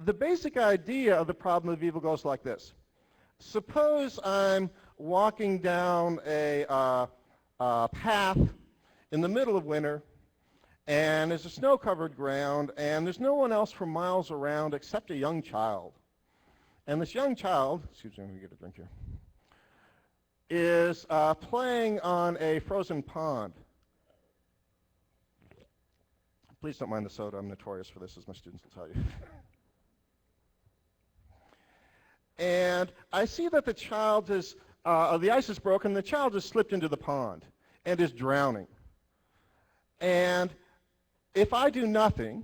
The basic idea of the problem of evil goes like this. Suppose I'm walking down a path in the middle of winter, and there's a snow-covered ground, and there's no one else for miles around except a young child. And this young child, excuse me, let me get a drink here, is playing on a frozen pond. Please don't mind the soda. I'm notorious for this, as my students will tell you. And I see that the child is, the ice is broken, the child has slipped into the pond and is drowning. And if I do nothing,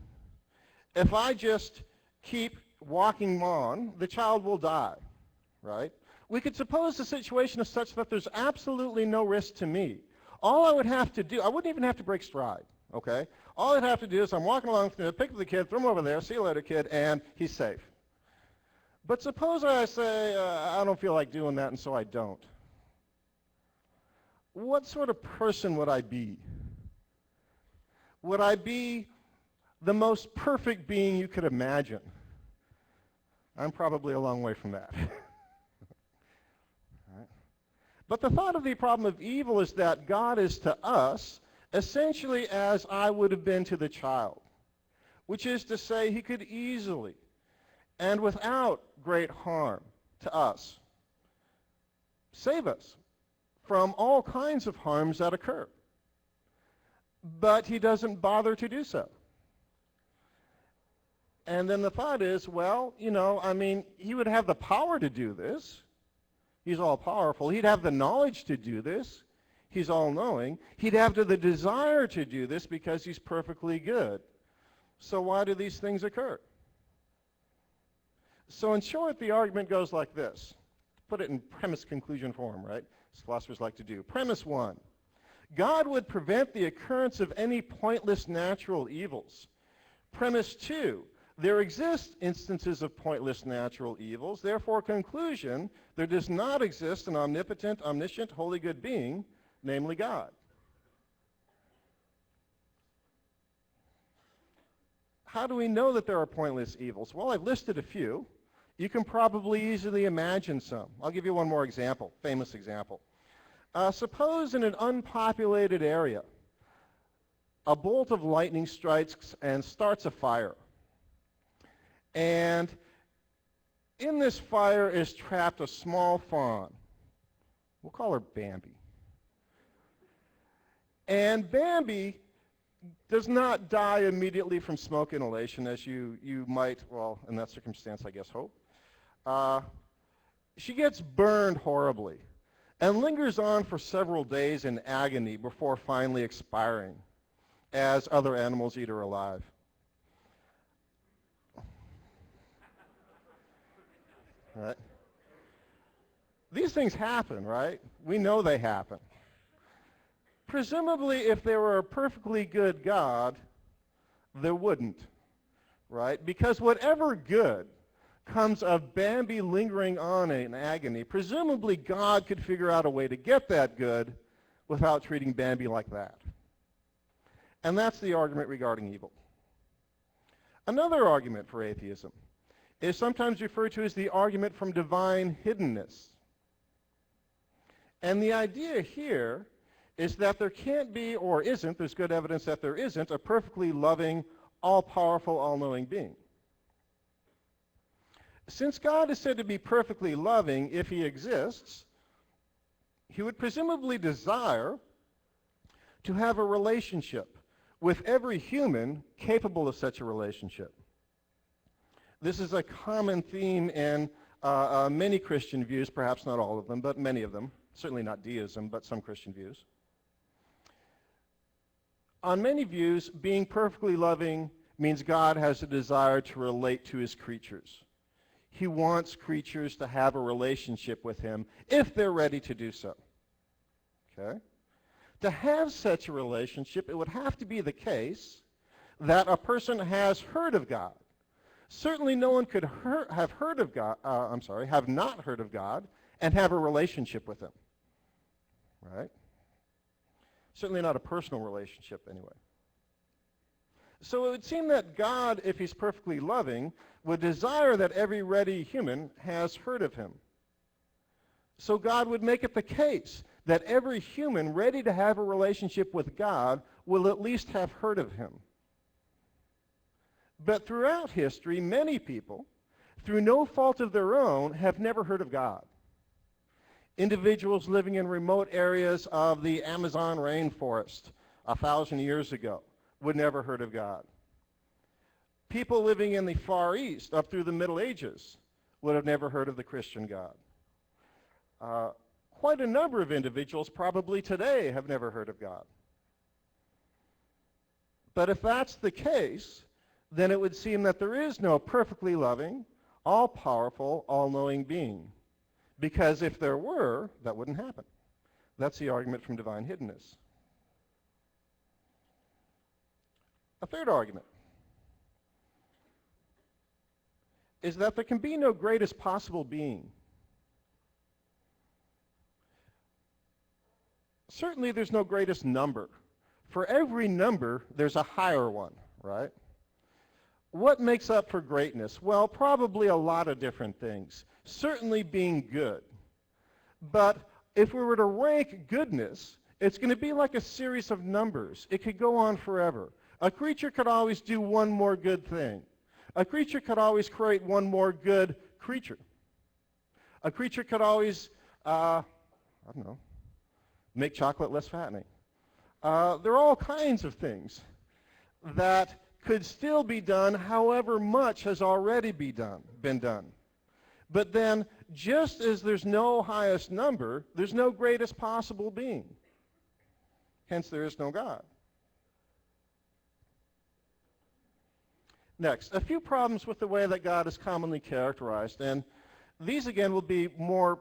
if I just keep walking on, the child will die, right? We could suppose the situation is such that there's absolutely no risk to me. All I would have to do, I wouldn't even have to break stride, okay? All I'd have to do is I'm walking along, pick up the kid, throw him over there, see you later, kid, and he's safe. But suppose I say, I don't feel like doing that, and so I don't. What sort of person would I be? Would I be the most perfect being you could imagine? I'm probably a long way from that. Right. But the thought of the problem of evil is that God is to us essentially as I would have been to the child, which is to say he could easily and without great harm to us save us from all kinds of harms that occur. But he doesn't bother to do so. And then the thought is, well, you know, I mean, he would have the power to do this. He's all-powerful. He'd have the knowledge to do this. He's all-knowing. He'd have the desire to do this because he's perfectly good. So why do these things occur? So in short, the argument goes like this. Put it in premise-conclusion form, right? As philosophers like to do. Premise 1. God would prevent the occurrence of any pointless natural evils. Premise 2. There exist instances of pointless natural evils. Therefore, conclusion, there does not exist an omnipotent, omniscient, holy good being, namely God. How do we know that there are pointless evils? Well, I've listed a few. You can probably easily imagine some. I'll give you one more example, famous example. Suppose in an unpopulated area, a bolt of lightning strikes and starts a fire. And in this fire is trapped a small fawn. We'll call her Bambi. And Bambi does not die immediately from smoke inhalation, as you might, well, in that circumstance, I guess, hope. She gets burned horribly and lingers on for several days in agony before finally expiring, as other animals eat her alive. Right? These things happen, right? We know they happen. Presumably, if there were a perfectly good God, there wouldn't, right? Because whatever good comes of Bambi lingering on in agony, presumably God could figure out a way to get that good without treating Bambi like that. And that's the argument regarding evil. Another argument for atheism is sometimes referred to as the argument from divine hiddenness. And the idea here is that there can't be, or isn't, there's good evidence that there isn't, a perfectly loving, all-powerful, all-knowing being. Since God is said to be perfectly loving if he exists, he would presumably desire to have a relationship with every human capable of such a relationship. This is a common theme in many Christian views, perhaps not all of them, but many of them. Certainly not deism, but some Christian views. On many views, being perfectly loving means God has a desire to relate to his creatures. He wants creatures to have a relationship with him if they're ready to do so. Okay? To have such a relationship, it would have to be the case that a person has heard of God. Certainly no one could have heard of God, have not heard of God and have a relationship with him. Right? Certainly not a personal relationship anyway. So it would seem that God, if he's perfectly loving, would desire that every ready human has heard of him. So God would make it the case that every human ready to have a relationship with God will at least have heard of him. But throughout history, many people, through no fault of their own, have never heard of God. Individuals living in remote areas of the Amazon rainforest 1,000 years ago would never heard of God. People living in the Far East up through the Middle Ages would have never heard of the Christian God. Quite a number of individuals probably today have never heard of God. But if that's the case, then it would seem that there is no perfectly loving, all-powerful, all-knowing being. Because if there were, that wouldn't happen. That's the argument from divine hiddenness. A third argument is that there can be no greatest possible being. Certainly there's no greatest number. For every number, there's a higher one, right? What makes up for greatness? Well, probably a lot of different things. Certainly being good. But if we were to rank goodness, it's going to be like a series of numbers. It could go on forever. A creature could always do one more good thing. A creature could always create one more good creature. A creature could always, make chocolate less fattening. There are all kinds of things that could still be done, however much has already been done. But then, just as there's no highest number, there's no greatest possible being. Hence, there is no God. Next, a few problems with the way that God is commonly characterized, and these again will be more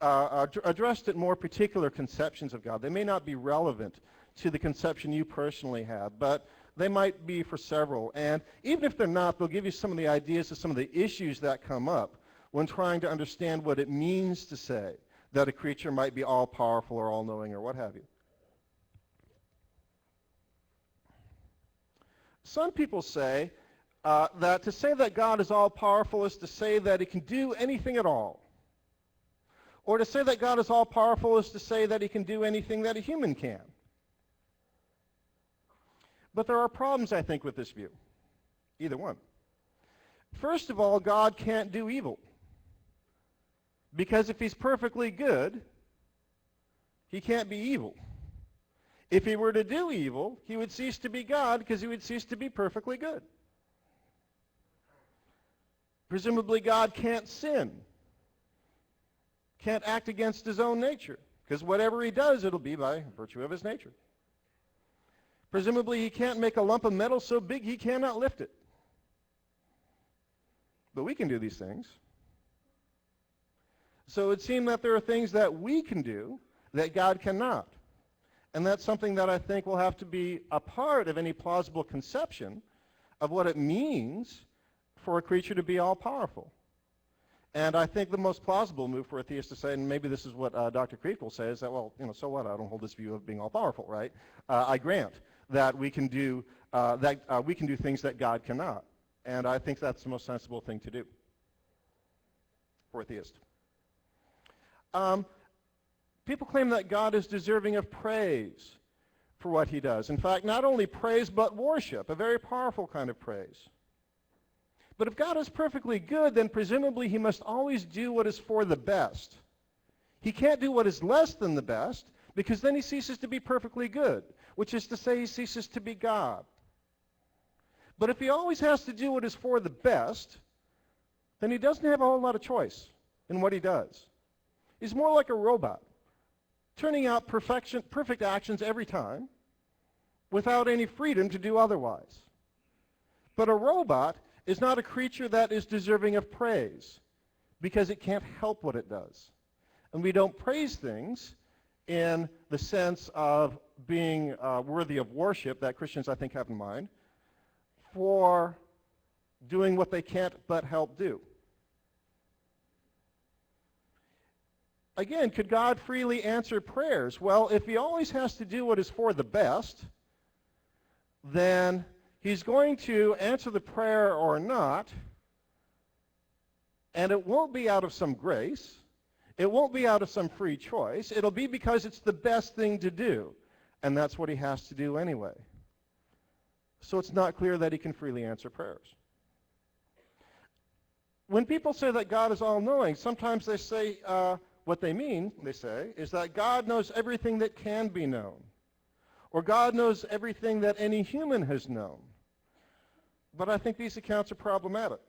addressed at more particular conceptions of God. They may not be relevant to the conception you personally have, but they might be for several. And even if they're not, they'll give you some of the ideas of some of the issues that come up when trying to understand what it means to say that a creature might be all-powerful or all-knowing or what have you. Some people say that to say that God is all-powerful is to say that he can do anything at all. Or to say that God is all-powerful is to say that he can do anything that a human can. But there are problems, I think, with this view. Either one. First of all, God can't do evil. Because if he's perfectly good, he can't be evil. If he were to do evil, he would cease to be God because he would cease to be perfectly good. Presumably, God can't sin. Can't act against his own nature. Because whatever he does, it'll be by virtue of his nature. Presumably, he can't make a lump of metal so big he cannot lift it. But we can do these things. So it would seem that there are things that we can do that God cannot. And that's something that I think will have to be a part of any plausible conception of what it means for a creature to be all-powerful. And I think the most plausible move for a theist to say, and maybe this is what Dr. Kreeft will say, is that, well, so what? I don't hold this view of being all-powerful, right? I grant that we can do things that God cannot. And I think that's the most sensible thing to do for a theist. People claim that God is deserving of praise for what he does. In fact, not only praise, but worship, a very powerful kind of praise. But if God is perfectly good, then presumably he must always do what is for the best. He can't do what is less than the best, because then he ceases to be perfectly good, which is to say he ceases to be God. But if he always has to do what is for the best, then he doesn't have a whole lot of choice in what he does. He's more like a robot, turning out perfect actions every time without any freedom to do otherwise. But a robot is not a creature that is deserving of praise because it can't help what it does. And we don't praise things in the sense of being worthy of worship that Christians, I think, have in mind, for doing what they can't but help do. Again, could God freely answer prayers? Well, if he always has to do what is for the best, then He's going to answer the prayer or not, and it won't be out of some grace. It won't be out of some free choice. It'll be because it's the best thing to do, and that's what he has to do anyway. So it's not clear that he can freely answer prayers. When people say that God is all-knowing, sometimes they say, what they mean, they say, is that God knows everything that can be known, or God knows everything that any human has known. But I think these accounts are problematic.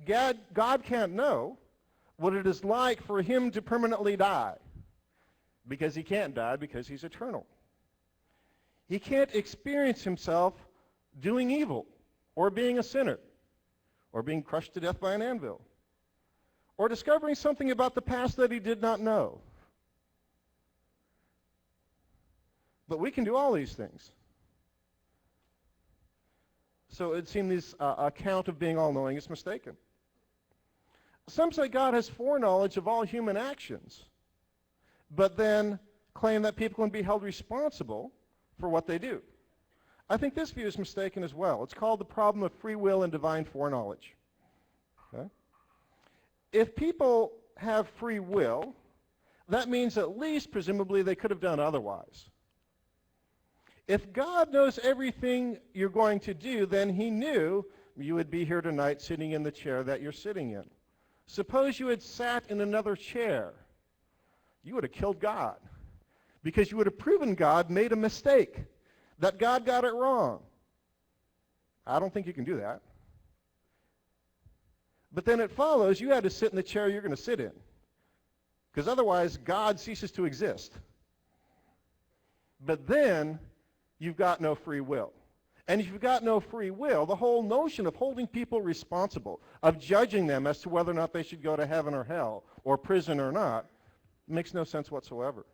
God can't know what it is like for him to permanently die, because he can't die because he's eternal. He can't experience himself doing evil, or being a sinner, or being crushed to death by an anvil, or discovering something about the past that he did not know. But we can do all these things. So it seems this account of being all-knowing is mistaken. Some say God has foreknowledge of all human actions, but then claim that people can be held responsible for what they do. I think this view is mistaken as well. It's called the problem of free will and divine foreknowledge. Okay? If people have free will, that means at least, presumably, they could have done otherwise. If God knows everything you're going to do, then he knew you would be here tonight sitting in the chair that you're sitting in. Suppose you had sat in another chair. You would have killed God, because you would have proven God made a mistake, that God got it wrong. I don't think you can do that. But then it follows you had to sit in the chair you're going to sit in, because otherwise God ceases to exist. But then you've got no free will. And if you've got no free will, the whole notion of holding people responsible, of judging them as to whether or not they should go to heaven or hell, or prison or not, makes no sense whatsoever.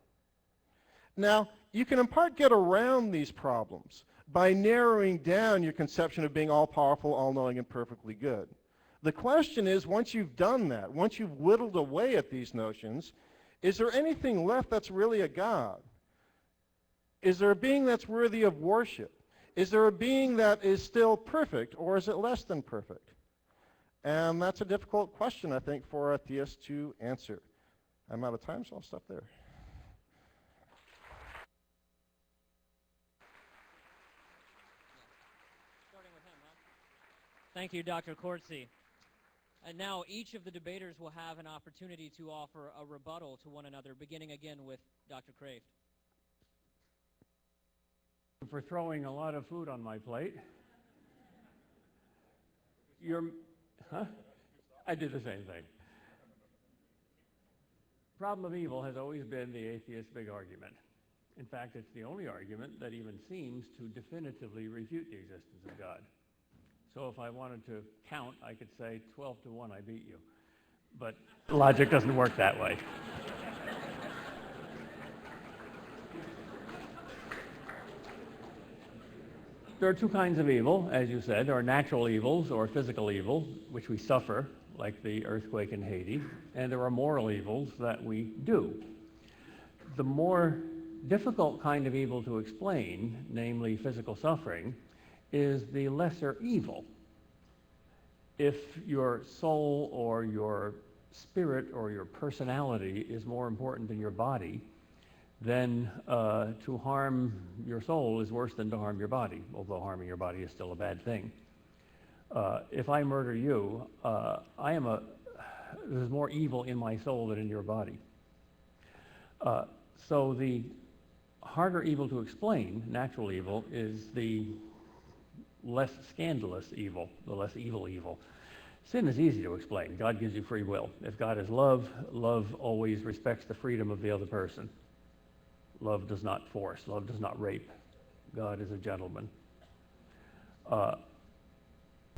Now, you can in part get around these problems by narrowing down your conception of being all-powerful, all-knowing, and perfectly good. The question is, once you've done that, once you've whittled away at these notions, is there anything left that's really a God? Is there a being that's worthy of worship? Is there a being that is still perfect, or is it less than perfect? And that's a difficult question, I think, for a theist to answer. I'm out of time, so I'll stop there. Starting with him, huh? Thank you, Dr. Korcz. And now each of the debaters will have an opportunity to offer a rebuttal to one another, beginning again with Dr. Kreeft. For throwing a lot of food on my plate. I did the same thing. Problem of evil has always been the atheist's big argument. In fact, it's the only argument that even seems to definitively refute the existence of God. So if I wanted to count, I could say 12-1, I beat you. But logic doesn't work that way. There are two kinds of evil, as you said. There are natural evils or physical evil, which we suffer, like the earthquake in Haiti, and there are moral evils that we do. The more difficult kind of evil to explain, namely physical suffering, is the lesser evil. If your soul or your spirit or your personality is more important than your body, then to harm your soul is worse than to harm your body, although harming your body is still a bad thing. If I murder you, there's more evil in my soul than in your body. So the harder evil to explain, natural evil, is the less scandalous evil, the less evil evil. Sin is easy to explain. God gives you free will. If God is love, love always respects the freedom of the other person. Love does not force. Love does not rape. God is a gentleman.